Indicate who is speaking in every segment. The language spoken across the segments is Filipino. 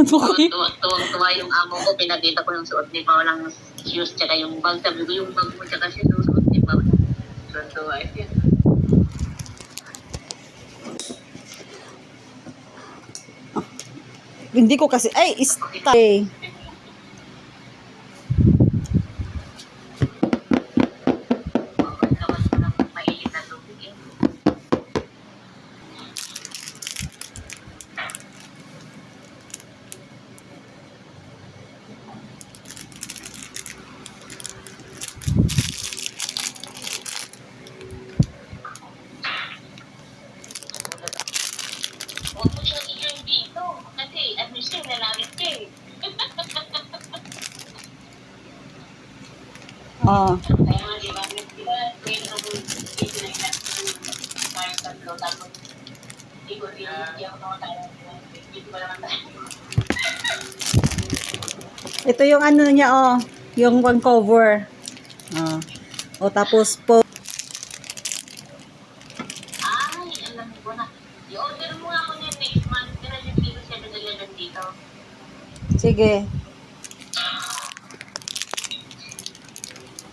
Speaker 1: Okay.
Speaker 2: Tuwang-tuwa yung amo ko, pinakita ko yung suot ni Paolang shoes, tsaka yung bag. Sabi ko, yung bag mo, tsaka siya suot ni Paola. Tuwang-tuwa siya.
Speaker 1: Hindi ko kasi, ay, stay.
Speaker 2: Lawas ko ng mainit na tubig eh. Huwag mo siyang i-join dito. Kasi, ano siya, lalangit siya eh.
Speaker 1: Ah,
Speaker 2: Kaya nga, di ba? Ngayon ako dito na ilan parang tatlo. Tapos, hindi ko rin ako nakatala. Hindi ko naman tayo.
Speaker 1: ito yung ano niya, oh. Yung one cover. Ah. O, tapos po.
Speaker 2: Ay, alam ko na. I-order mo nga ako niya next month. Pero yung dito siya nagalagan dito.
Speaker 1: Sige.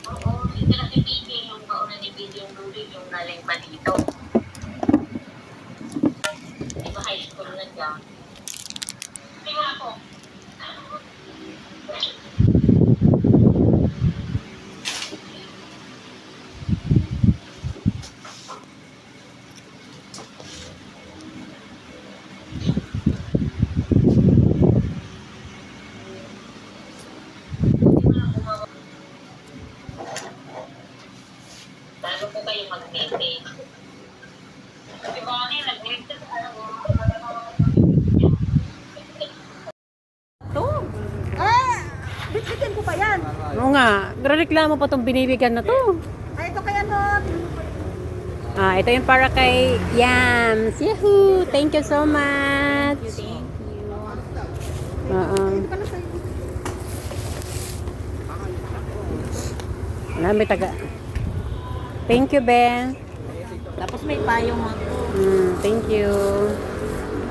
Speaker 2: Oo, hindi lang ibigay yung pauna ni Billy yung tubig yung galing pa dito. Di ba high school na siya? Tingnan ako. Bago po kayo mag-meeting. Di ba ano yung nag-meeting?
Speaker 1: Bitbitin ko pa yan.
Speaker 3: Oo nga, reklamo pa tong binibigyan na to.
Speaker 1: Ay, ito kaya nun.
Speaker 3: Ito yung para kay Yams. Yahoo! Thank you so much. Oo. May taga. Thank you, Ben.
Speaker 1: Tapos may payong mo.
Speaker 3: Thank you.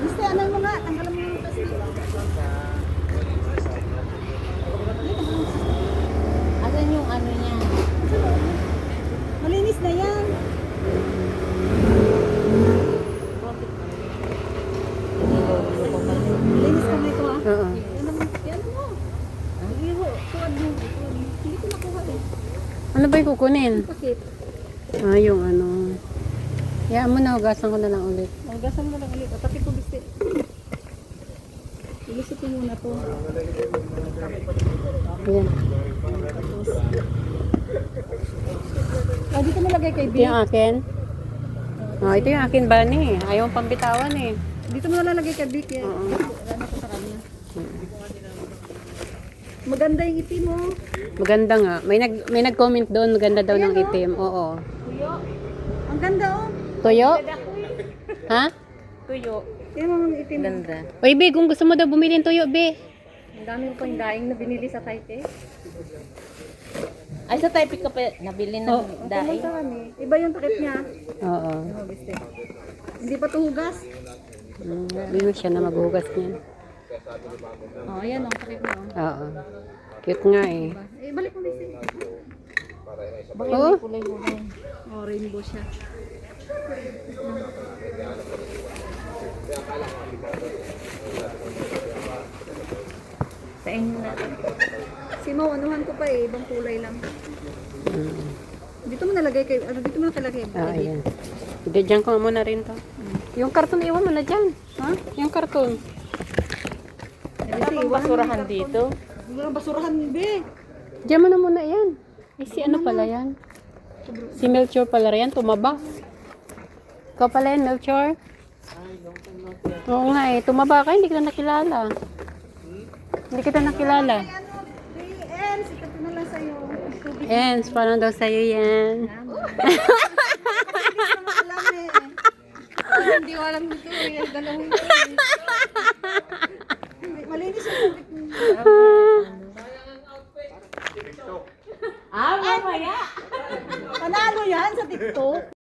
Speaker 1: Gusto, ano mo nga? Tanggalan mo yung kasi.
Speaker 3: Asan yung ano niya?
Speaker 1: Malinis na yan. Malinis ka na ito, ah.
Speaker 3: Oo.
Speaker 1: Yan mo. Iho, tuwad mo. Hindi ko nakuha eh.
Speaker 3: Ano ba yung kukunin?
Speaker 1: Bakit?
Speaker 3: Yung ano. Yaan mo na, hugasan ko na lang ulit.
Speaker 1: Magasan mo lang ulit. Tapi ko gusto. Ilisip ko muna to.
Speaker 3: Ayan.
Speaker 1: Dito mo lagay kay
Speaker 3: Ito
Speaker 1: B.
Speaker 3: yung akin. Ito yung akin ba ni? Ayaw mong pambitawan eh.
Speaker 1: Dito mo lalagay kay B. Kaya ano ko sa kanya. Maganda yung itim mo.
Speaker 3: Maganda nga. May nag-comment doon, maganda daw ng itim. Oo.
Speaker 1: Tuyo. Ang ganda oh.
Speaker 3: Tuyo? Ha?
Speaker 1: Tuyo. Tingnan mo yung itim. Ganda.
Speaker 3: Oy, Be, kung gusto mo daw bumili ng tuyo, Be.
Speaker 1: Ang dami ko pang daing na binili sa Taipei.
Speaker 4: Ay, sa Taipei ka pa nabili ng daing?
Speaker 1: Pumunta kami. Iba yung takip niya.
Speaker 3: Oo.
Speaker 1: Hindi pa to hugas.
Speaker 3: Hindi mo siya na maghugas niyan.
Speaker 1: Oh, ayan ang takip niya.
Speaker 3: Oo. Cute nga eh.
Speaker 1: Eh, balik mo bisi.
Speaker 3: Oo.
Speaker 1: Oh, rainbow siya.
Speaker 4: Sa inyo na.
Speaker 1: Simaw, anuhan ko pa eh. Ibang kulay lang. Dito mo nalagay kay, ano, dito mo nakalagay.
Speaker 3: Ayan. Diyan ko muna rin to. Yung karton iwan mo na dyan.
Speaker 1: Ha?
Speaker 3: Yung karton.
Speaker 1: Wala pang
Speaker 4: Basurahan dito.
Speaker 1: Wala basurahan, be.
Speaker 3: Diyan mo na muna yan. Si ano pala yan? Si Melchor pala yan. Tumaba. Ikaw pala yan, Melchor? Oo nga eh. Tumaba ka. Hindi kita nakilala. Hindi kita nakilala.
Speaker 1: Ano, BM, sikat ko na lang sa'yo.
Speaker 3: Ens, paano daw sa'yo yan?
Speaker 1: Alam eh. Hindi ko alam dito eh. Dalawin ko eh. Malinis yung tubig mo.
Speaker 4: Ah, mamaya!
Speaker 1: Panalo yan sa TikTok.